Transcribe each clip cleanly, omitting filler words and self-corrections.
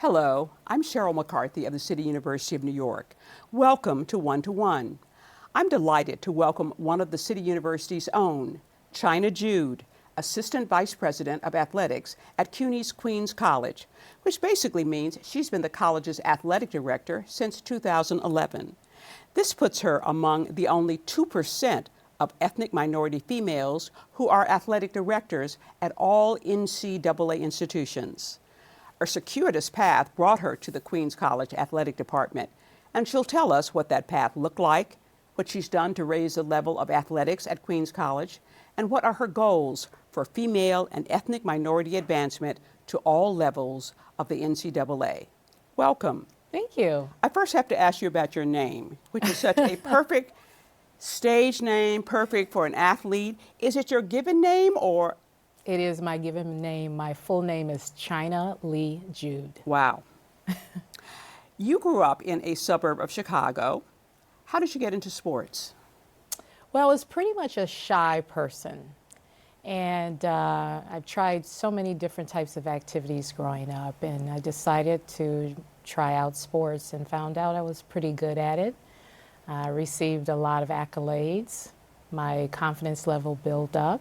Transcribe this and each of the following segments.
Hello, I'm Cheryl McCarthy of the City University of New York. Welcome to One to One. I'm delighted to welcome one of the City University's own, China Jude, Assistant Vice President of Athletics at CUNY's Queens College, which basically means she's been the college's athletic director since 2011. This puts her among the only 2% of ethnic minority females who are athletic directors at all NCAA institutions. A circuitous path brought her to the Queens College Athletic Department, and she'll tell us what that path looked like, what she's done to raise the level of athletics at Queens College, and what are her goals for female and ethnic minority advancement to all levels of the NCAA. Welcome. Thank you. I first have to ask you about your name, which is such a perfect stage name, perfect for an athlete. Is it your given name or? It is my given name. My full name is China Lee Jude. Wow. You grew up in a suburb of Chicago. How did you get into sports? Well, I was pretty much a shy person. And I've tried so many different types of activities growing up. And I decided to try out sports and found out I was pretty good at it. I received a lot of accolades. My confidence level built up.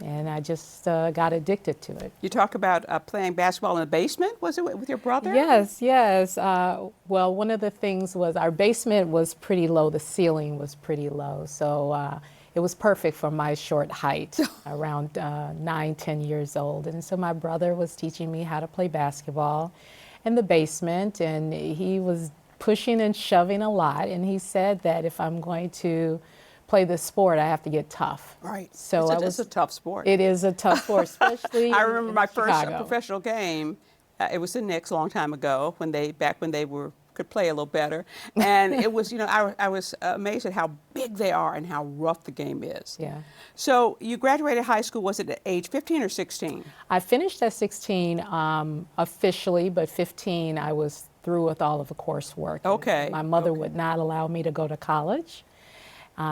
And I just got addicted to it. You talk about playing basketball in the basement, was it, with your brother? Yes, yes. Well, one of the things was our basement was pretty low. The ceiling was pretty low. So it was perfect for my short height, around 9, 10 years old. And so my brother was teaching me how to play basketball in the basement. And he was pushing and shoving a lot. And he said that if I'm going to play this sport, I have to get tough. Right. So it's a tough sport. It is a tough sport, especially I remember my first Chicago. professional game. It was the Knicks a long time ago, back when they could play a little better. And it was, I was amazed at how big they are and how rough the game is. Yeah. So you graduated high school, was it at age 15 or 16? I finished at 16 officially, but 15 I was through with all of the coursework. Okay. My mother would not allow me to go to college.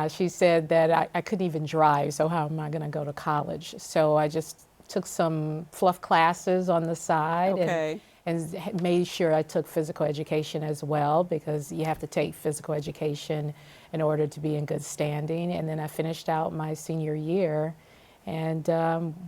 She said that I couldn't even drive, so how am I going to go to college? So I just took some fluff classes on the side and made sure I took physical education as well, because you have to take physical education in order to be in good standing. And then I finished out my senior year and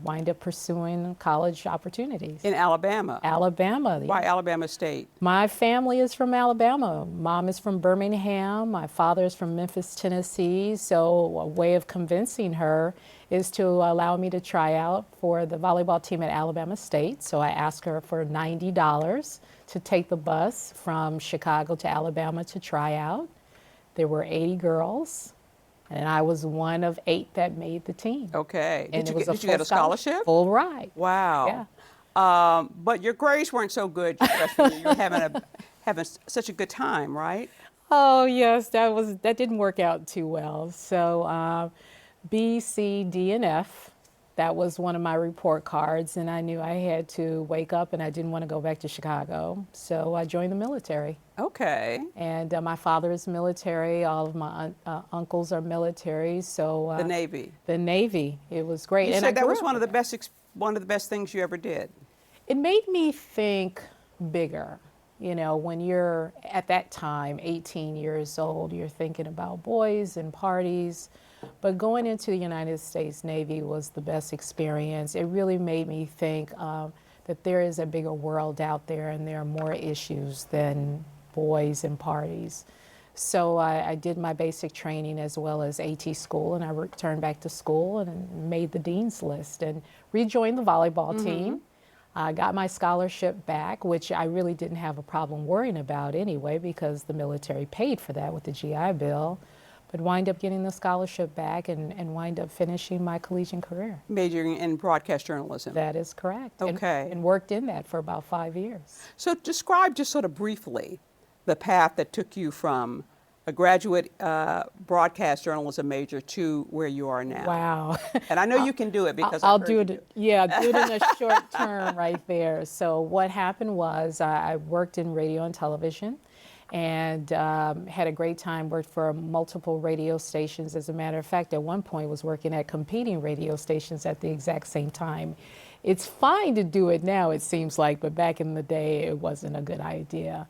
wind up pursuing college opportunities. In Alabama? Alabama. Why Alabama State? My family is from Alabama. Mom is from Birmingham. My father is from Memphis, Tennessee. So a way of convincing her is to allow me to try out for the volleyball team at Alabama State. So I asked her for $90 to take the bus from Chicago to Alabama to try out. There were 80 girls. And I was one of 8 that made the team. Okay. And Did you get a scholarship? Full ride. Wow. Yeah. But your grades weren't so good your freshman year. You were having such a good time, right? Oh yes, that didn't work out too well. So B, C, D, and F. That was one of my report cards, and I knew I had to wake up, and I didn't want to go back to Chicago. So I joined the military. Okay. And my father is military. All of my uncles are military. So the Navy. The Navy. It was great. You and said that was one of the best things you ever did. It made me think bigger. You know, when you're at that time, 18 years old, you're thinking about boys and parties. But going into the United States Navy was the best experience. It really made me think that there is a bigger world out there, and there are more issues than boys and parties. So I did my basic training as well as AT school, and I returned back to school and made the dean's list and rejoined the volleyball team. I got my scholarship back, which I really didn't have a problem worrying about anyway, because the military paid for that with the GI Bill. But wind up getting the scholarship back and wind up finishing my collegiate career. Majoring in broadcast journalism. That is correct. Okay. And worked in that for about 5 years. So describe just sort of briefly the path that took you from a graduate broadcast journalism major to where you are now. Wow. And I know you can do it because I'll do it. Yeah, do it in a short term right there. So what happened was I worked in radio and television, and had a great time, worked for multiple radio stations. As a matter of fact, at one point was working at competing radio stations at the exact same time. It's fine to do it now, it seems like, but back in the day, it wasn't a good idea.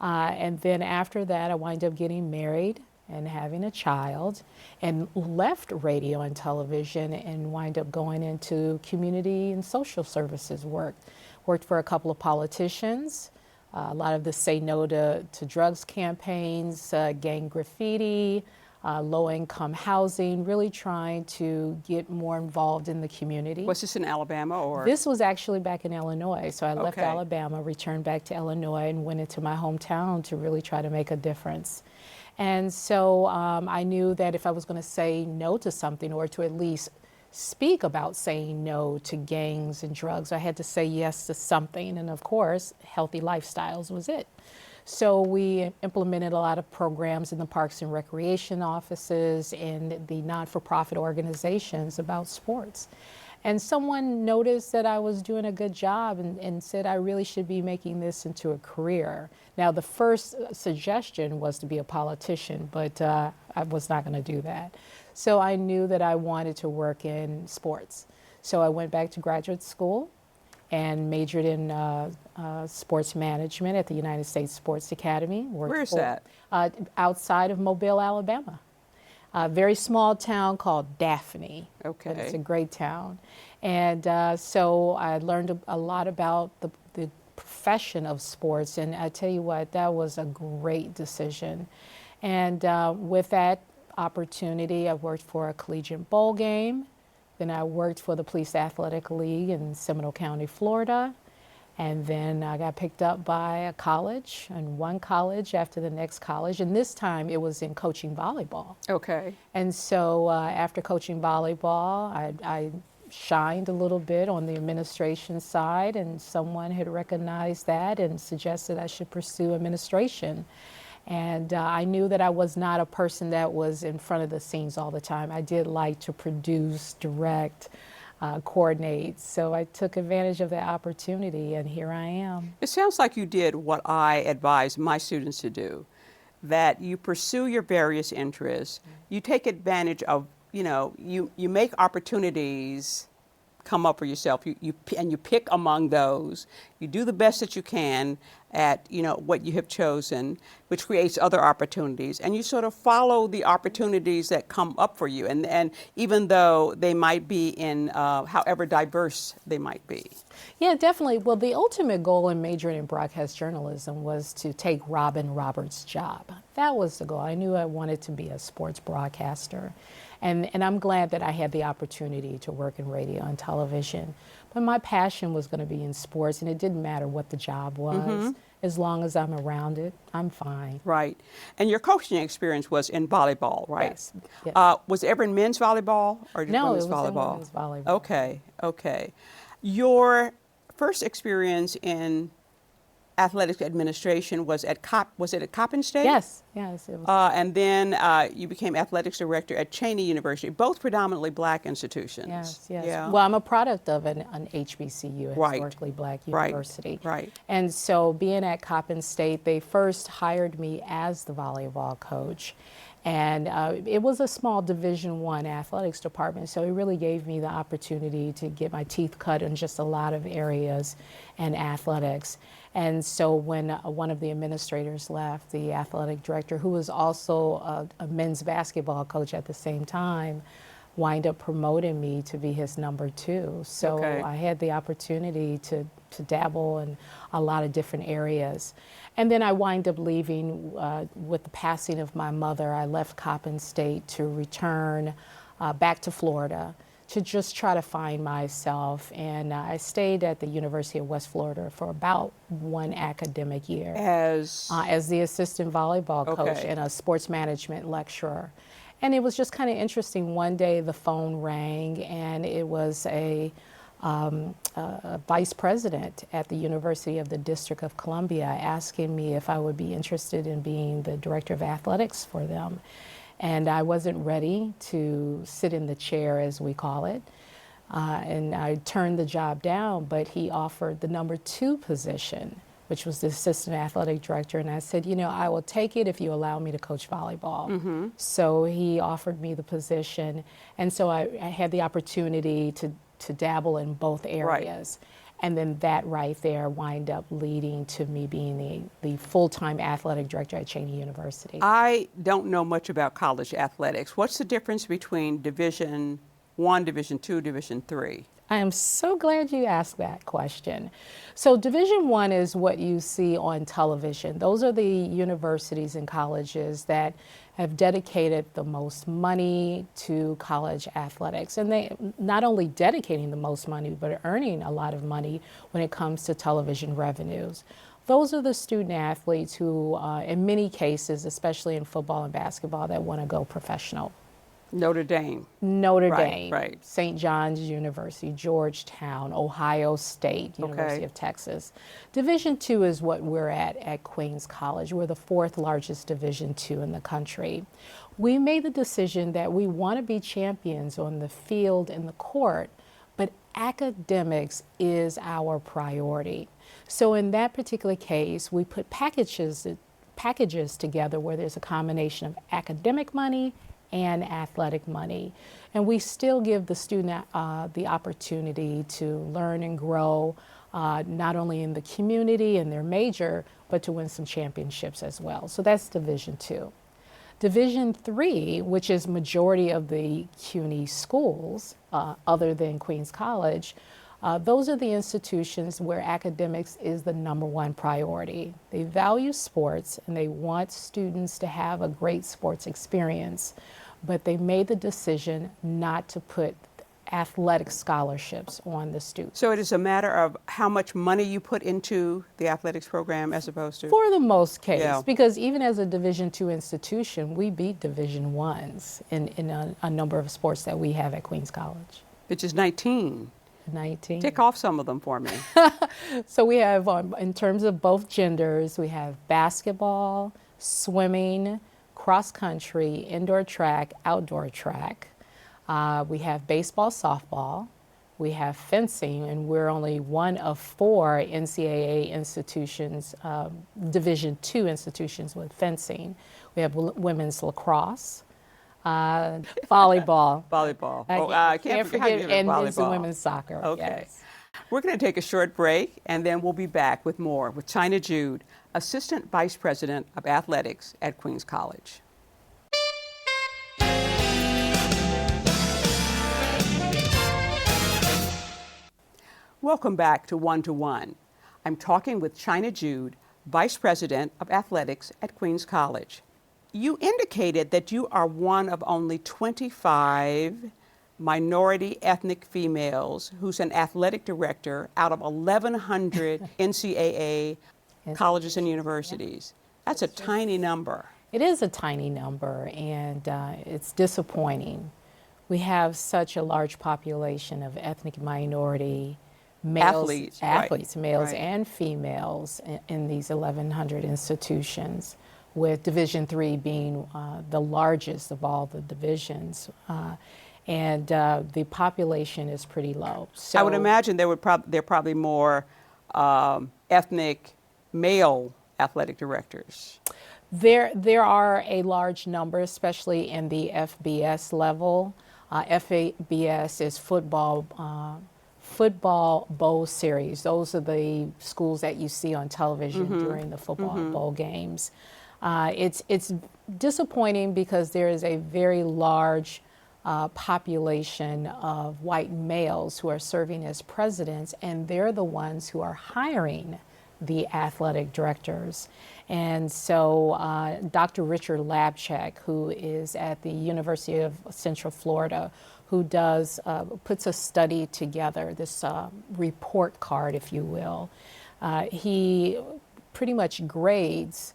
And then after that, I wind up getting married and having a child, and left radio and television and wind up going into community and social services work. Worked for a couple of politicians, a lot of the Say No to Drugs campaigns, gang graffiti, low-income housing, really trying to get more involved in the community. Was this in Alabama or? This was actually back in Illinois. So I left Okay. Alabama, returned back to Illinois, and went into my hometown to really try to make a difference. And so I knew that if I was going to say no to something, or to at least speak about saying no to gangs and drugs, I had to say yes to something. And of course, healthy lifestyles was it. So we implemented a lot of programs in the Parks and Recreation offices and the not-for-profit organizations about sports. And someone noticed that I was doing a good job and said I really should be making this into a career. Now, the first suggestion was to be a politician, but I was not going to do that. So I knew that I wanted to work in sports. So I went back to graduate school and majored in sports management at the United States Sports Academy. Where's that? Outside of Mobile, Alabama. A very small town called Daphne. Okay. But it's a great town. And so I learned a lot about the profession of sports. And I tell you what, that was a great decision. And with that opportunity, I worked for a collegiate bowl game. Then I worked for the Police Athletic League in Seminole County, Florida. And then I got picked up by a college, and one college after the next college. And this time it was in coaching volleyball. Okay. And so after coaching volleyball, I shined a little bit on the administration side, and someone had recognized that and suggested I should pursue administration. And I knew that I was not a person that was in front of the scenes all the time. I did like to produce, direct, coordinate. So I took advantage of that opportunity, and here I am. It sounds like you did what I advise my students to do, that you pursue your various interests, you take advantage of, you make opportunities come up for yourself, and you pick among those. You do the best that you can at what you have chosen, which creates other opportunities, and you sort of follow the opportunities that come up for you, and even though they might be in however diverse they might be. Yeah, definitely. Well, the ultimate goal in majoring in broadcast journalism was to take Robin Roberts' job. That was the goal. I knew I wanted to be a sports broadcaster. And I'm glad that I had the opportunity to work in radio and television. But my passion was going to be in sports, and it didn't matter what the job was. Mm-hmm. As long as I'm around it, I'm fine. Right. And your coaching experience was in volleyball, right? Yes. Yes. Was it ever in men's volleyball or no, women's it was volleyball? In women's volleyball. Okay, okay. Your first experience in athletics administration was at Coppin State? Yes, yes. It was. And then you became athletics director at Cheney University, both predominantly black institutions. Yes, yes. Yeah. Well, I'm a product of an HBCU, a Right. historically black university. Right. And so being at Coppin State, they first hired me as the volleyball coach. And it was a small Division I athletics department, so it really gave me the opportunity to get my teeth cut in just a lot of areas in athletics. And so when one of the administrators left, the athletic director, who was also a men's basketball coach at the same time, wind up promoting me to be his number 2. So Okay. I had the opportunity to dabble in a lot of different areas. And then I wind up leaving with the passing of my mother. I left Coppin State to return back to Florida to just try to find myself. And I stayed at the University of West Florida for about 1 academic year. As the assistant volleyball coach Okay. and a sports management lecturer. And it was just kind of interesting. One day the phone rang, and it was a vice president at the University of the District of Columbia asking me if I would be interested in being the director of athletics for them. And I wasn't ready to sit in the chair, as we call it. And I turned the job down, but he offered the number 2 position, which was the assistant athletic director. And I said, I will take it if you allow me to coach volleyball. Mm-hmm. So he offered me the position. And so I had the opportunity to to dabble in both areas. And then that right there wind up leading to me being the full-time athletic director at Cheney University. I don't know much about college athletics. What's the difference between Division I, Division II, Division III? I am so glad you asked that question. So Division I is what you see on television. Those are the universities and colleges that have dedicated the most money to college athletics. And they not only dedicating the most money, but earning a lot of money when it comes to television revenues. Those are the student athletes who, in many cases, especially in football and basketball, that want to go professional. Notre Dame. Notre Dame, right. St. John's University, Georgetown, Ohio State, University of Texas. Division II is what we're at Queens College. We're the fourth largest Division II in the country. We made the decision that we want to be champions on the field and the court, but academics is our priority. So in that particular case, we put packages together where there's a combination of academic money and athletic money. And we still give the student the opportunity to learn and grow, not only in the community and their major, but to win some championships as well. So that's Division II. Division III, which is majority of the CUNY schools, other than Queens College, those are the institutions where academics is the #1 priority. They value sports and they want students to have a great sports experience, but they made the decision not to put athletic scholarships on the students. So it is a matter of how much money you put into the athletics program as opposed to? For the most case, because even as a Division II institution, we beat Division I's in a number of sports that we have at Queens College. Which is 19. 19. Tick off some of them for me. So we have, in terms of both genders, we have basketball, swimming, cross country, indoor track, outdoor track. We have baseball, softball. We have fencing, and we're only one of 4 NCAA institutions, Division II institutions with fencing. We have women's lacrosse. Volleyball. Volleyball. I can't forget and men's and volleyball. women's soccer. Okay. Yes. We're going to take a short break, and then we'll be back with more with China Jude, Assistant Vice President of Athletics at Queens College. Welcome back to One to One. I'm talking with China Jude, Vice President of Athletics at Queens College. You indicated that you are one of only 25 minority ethnic females who's an athletic director out of 1,100 NCAA colleges and universities. That's a tiny number. It is a tiny number, and it's disappointing. We have such a large population of ethnic minority males, athletes, males right. and females in these 1,100 institutions, with Division III being the largest of all the divisions. And the population is pretty low. So I would imagine there are probably more ethnic male athletic directors. There are a large number, especially in the FBS level. FBS is football bowl series. Those are the schools that you see on television during the football bowl games. It's disappointing because there is a very large population of white males who are serving as presidents, and they're the ones who are hiring the athletic directors. And so Dr. Richard Labchek, who is at the University of Central Florida, who puts a study together, this report card, if you will. He pretty much grades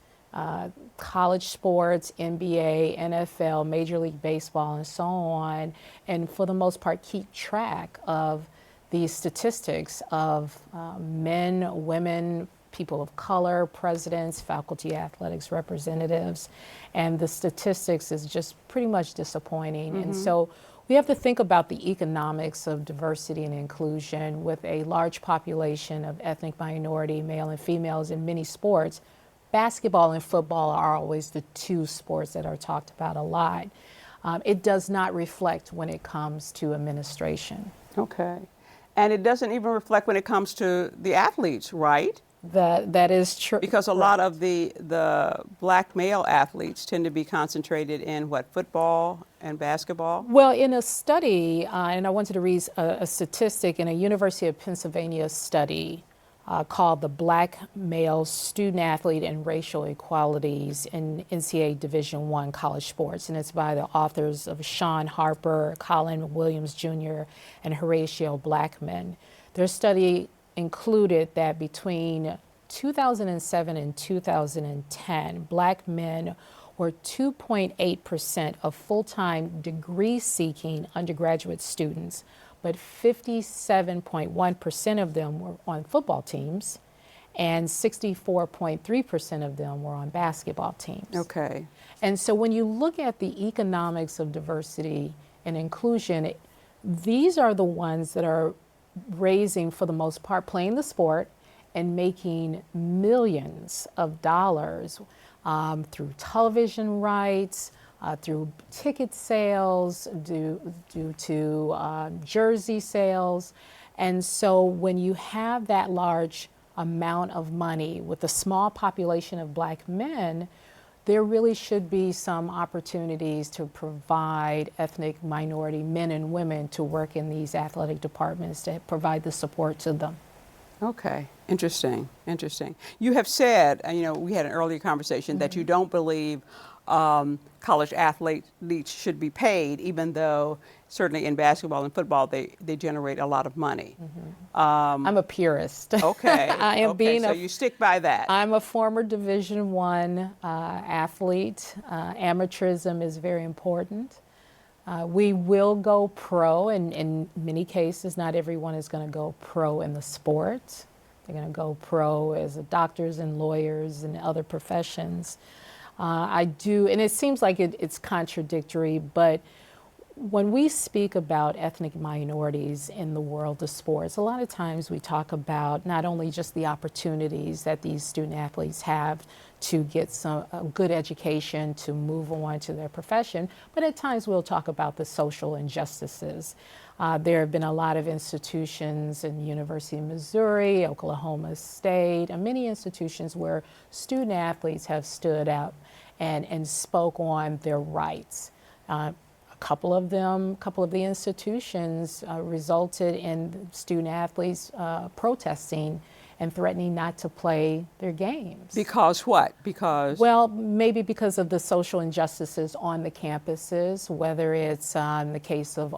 college sports, NBA, NFL, Major League Baseball, and so on, and for the most part keep track of the statistics of men, women, people of color, presidents, faculty athletics representatives, and the statistics is just pretty much disappointing. And so we have to think about the economics of diversity and inclusion with a large population of ethnic minority, male and females in many sports. Basketball and football are always the 2 sports that are talked about a lot. It does not reflect when it comes to administration. Okay. And it doesn't even reflect when it comes to the athletes, right? That is true. Because a lot of the black male athletes tend to be concentrated in what, football and basketball? Well, in a study, and I wanted to read a statistic in a University of Pennsylvania study called the Black Male Student Athlete and Racial Equalities in NCAA Division I College Sports. And it's by the authors of Sean Harper, Colin Williams Jr., and Horatio Blackman. Their study included that between 2007 and 2010, black men were 2.8% of full-time degree-seeking undergraduate students, but 57.1% of them were on football teams, and 64.3% of them were on basketball teams. Okay. And so when you look at the economics of diversity and inclusion, these are the ones that are raising, for the most part, playing the sport and making millions of dollars through television rights, through ticket sales, due to jersey sales. And so when you have that large amount of money with a small population of black men, there really should be some opportunities to provide ethnic minority men and women to work in these athletic departments to provide the support to them. Okay, interesting, interesting. You have said, we had an earlier conversation that you don't believe college athletes should be paid, even though certainly in basketball and football they generate a lot of money. I'm a purist. Okay. I am so you stick by that. I'm a former Division I athlete. Amateurism is very important. We will go pro, and in many cases, not everyone is going to go pro in the sport. They're going to go pro as doctors and lawyers and other professions. I do, and it seems like it's contradictory, but when we speak about ethnic minorities in the world of sports, a lot of times we talk about not only just the opportunities that these student athletes have to get a good education to move on to their profession, but at times we'll talk about the social injustices. There have been a lot of institutions in the University of Missouri, Oklahoma State, and many institutions where student athletes have stood up and spoke on their rights. A couple of the institutions resulted in student athletes protesting and threatening not to play their games. Because what? Because? Well, maybe because of the social injustices on the campuses, whether it's in the case of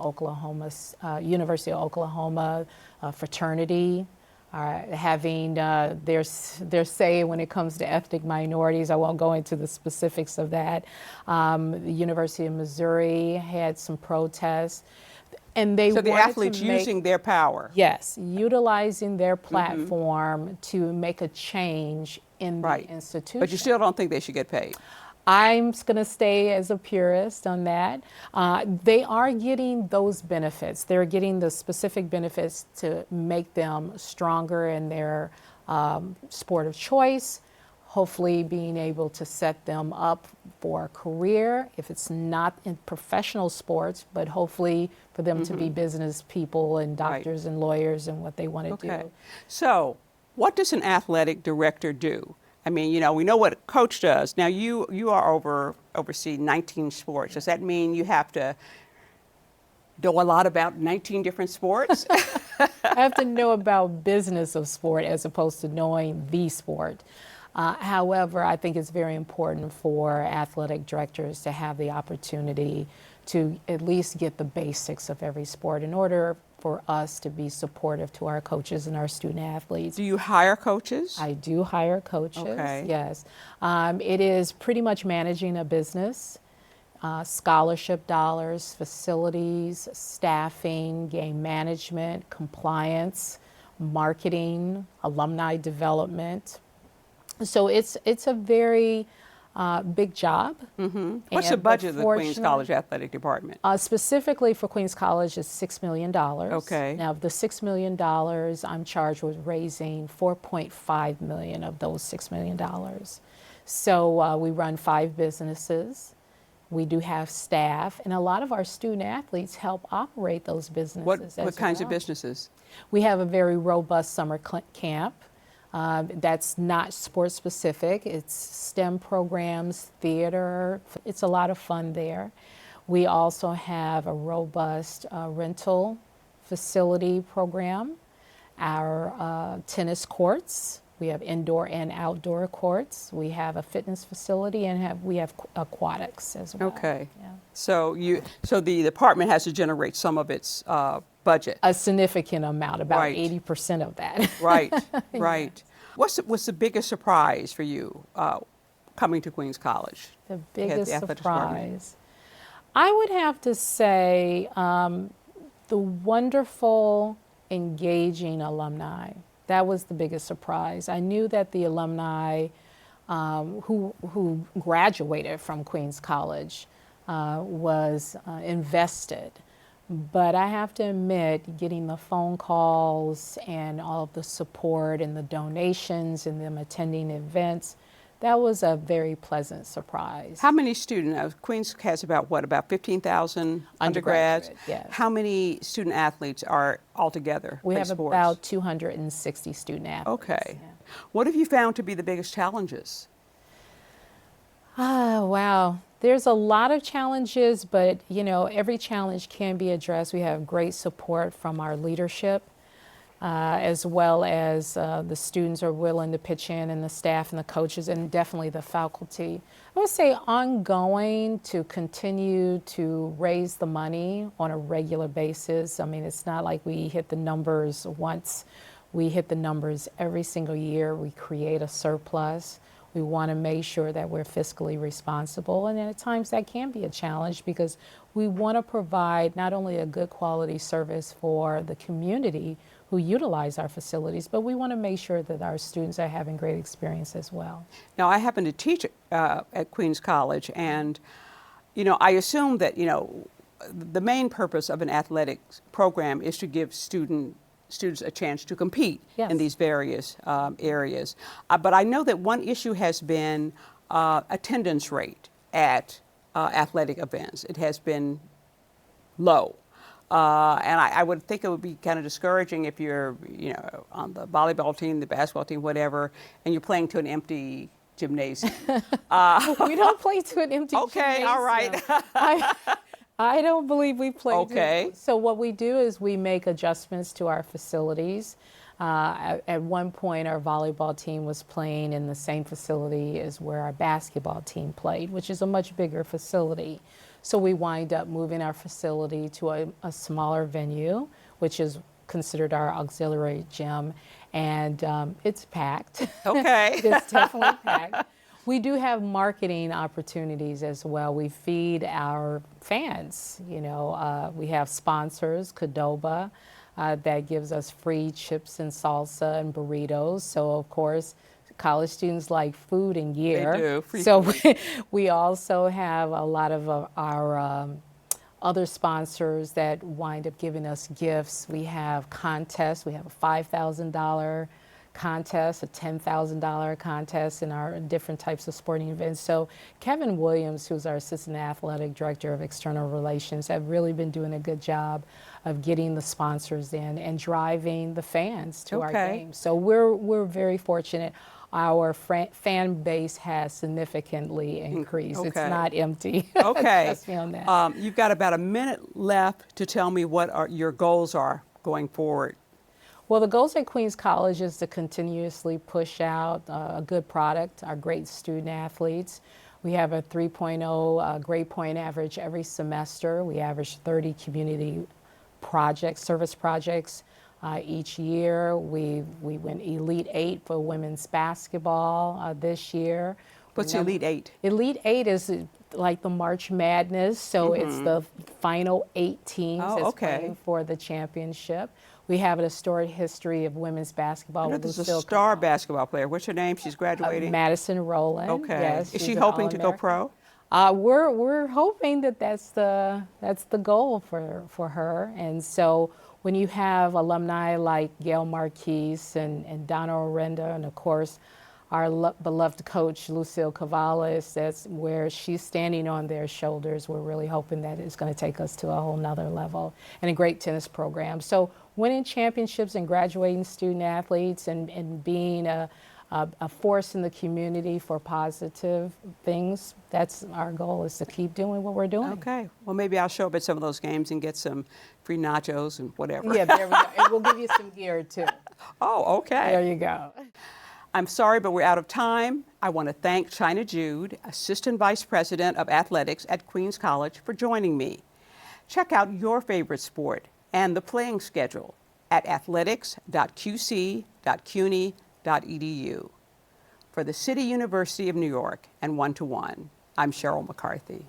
University of Oklahoma fraternity, having their say when it comes to ethnic minorities. I won't go into the specifics of that. The University of Missouri had some protests. And so the athletes using their power. Yes, utilizing their platform to make a change in the institution. But you still don't think they should get paid? I'm going to stay as a purist on that. They are getting those benefits. They're getting the specific benefits to make them stronger in their sport of choice, hopefully being able to set them up for a career, if it's not in professional sports, but hopefully for them to be business people and doctors and lawyers and what they want to do. So what does an athletic director do? I mean, we know what a coach does. Now, you are oversee 19 sports. Does that mean you have to know a lot about 19 different sports? I have to know about business of sport as opposed to knowing the sport. However, I think it's very important for athletic directors to have the opportunity to at least get the basics of every sport in order for us to be supportive to our coaches and our student athletes. Do you hire coaches? I do hire coaches, yes. It is pretty much managing a business, scholarship dollars, facilities, staffing, game management, compliance, marketing, alumni development. So it's a very big job. What's the budget of the Queens College Athletic Department? Specifically for Queens College is $6 million. Okay. Now, of the $6 million, I'm charged with raising $4.5 million of those $6 million. So we run 5 businesses, We do have staff, and a lot of our student athletes help operate those businesses. What kinds of businesses? We have a very robust summer camp. That's not sports specific. It's STEM programs, theater. It's a lot of fun there. We also have a robust rental facility program. Our tennis courts. We have indoor and outdoor courts. We have a fitness facility, and we have aquatics as well. Okay. Yeah. So the department has to generate some of its budget. A significant amount, about Right. 80% of that. Right, right. What's the biggest surprise for you coming to Queens College? The At biggest the athletics department? surprise. I would have to say the wonderful, engaging alumni. That was the biggest surprise. I knew that the alumni who graduated from Queens College was invested. But I have to admit, getting the phone calls and all of the support and the donations and them attending events, that was a very pleasant surprise. How many students? Queens has about 15,000 undergrads. Yes. How many student athletes are altogether? We play have sports? about 260 student athletes. Okay. Yeah. What have you found to be the biggest challenges? Wow. There's a lot of challenges, but every challenge can be addressed. We have great support from our leadership, as well as the students are willing to pitch in, and the staff and the coaches, and definitely the faculty. I would say ongoing to continue to raise the money on a regular basis. I mean, it's not like we hit the numbers once. We hit the numbers every single year. We create a surplus. We want to make sure that we're fiscally responsible, and at times that can be a challenge because we want to provide not only a good quality service for the community who utilize our facilities, but we want to make sure that our students are having great experience as well. Now, I happen to teach at Queens College, and I assume that the main purpose of an athletics program is to give students a chance to compete Yes. in these various areas. But I know that one issue has been attendance rate at athletic events. It has been low. And I would think it would be kind of discouraging if you're, on the volleyball team, the basketball team, whatever, and you're playing to an empty gymnasium. We don't play to an empty Okay, all right. I don't believe we play. Okay. So what we do is we make adjustments to our facilities. At one point, our volleyball team was playing in the same facility as where our basketball team played, which is a much bigger facility. So we wind up moving our facility to a smaller venue, which is considered our auxiliary gym, and it's packed. Okay. It's definitely packed. We do have marketing opportunities as well. We feed our fans. We have sponsors, Qdoba, that gives us free chips and salsa and burritos. So of course, college students like food and gear. They do. Free So food. we also have a lot of our other sponsors that wind up giving us gifts. We have contests. We have a $5,000 contest, a $10,000 contest in our different types of sporting events. So Kevin Williams, who's our Assistant Athletic Director of External Relations, have really been doing a good job of getting the sponsors in and driving the fans to our Okay. games. So we're very fortunate. Our fan base has significantly increased. It's Okay. not empty. Okay. Trust me on that. You've got about a minute left to tell me what your goals are going forward. Well, the goals at Queens College is to continuously push out a good product, our great student athletes. We have a 3.0 grade point average every semester. We average 30 community projects, service projects each year. We went Elite 8 for women's basketball this year. What's the Elite 8? Elite 8 is like the March Madness, so it's the final 8 teams Oh, that's okay. playing for the championship. We have a storied history of women's basketball. I know with there's a Lucille star basketball player. What's her name? She's graduating. Madison Rowland. Okay. Yes, Is she's she an hoping to go All-American. pro? We're hoping that that's the goal for her. And so when you have alumni like Gail Marquise and Donna Orenda, and of course our beloved coach, Lucille Cavallis. That's where she's standing on their shoulders. We're really hoping that it's going to take us to a whole nother level, and a great tennis program. So winning championships and graduating student athletes and being a force in the community for positive things, that's our goal, is to keep doing what we're doing. Okay. Well, maybe I'll show up at some of those games and get some free nachos and whatever. Yeah, there we go. And we'll give you some gear, too. Oh, okay. There you go. I'm sorry, but we're out of time. I want to thank China Jude, Assistant Vice President of Athletics at Queens College, for joining me. Check out your favorite sport and the playing schedule at athletics.qc.cuny.edu. For the City University of New York and One to One, I'm Cheryl McCarthy.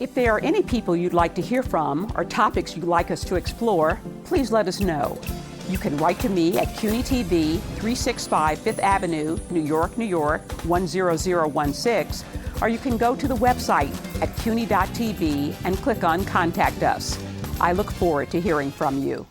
If there are any people you'd like to hear from or topics you'd like us to explore, please let us know. You can write to me at CUNY TV, 365 Fifth Avenue, New York, New York, 10016, or you can go to the website at cuny.tv and click on Contact Us. I look forward to hearing from you.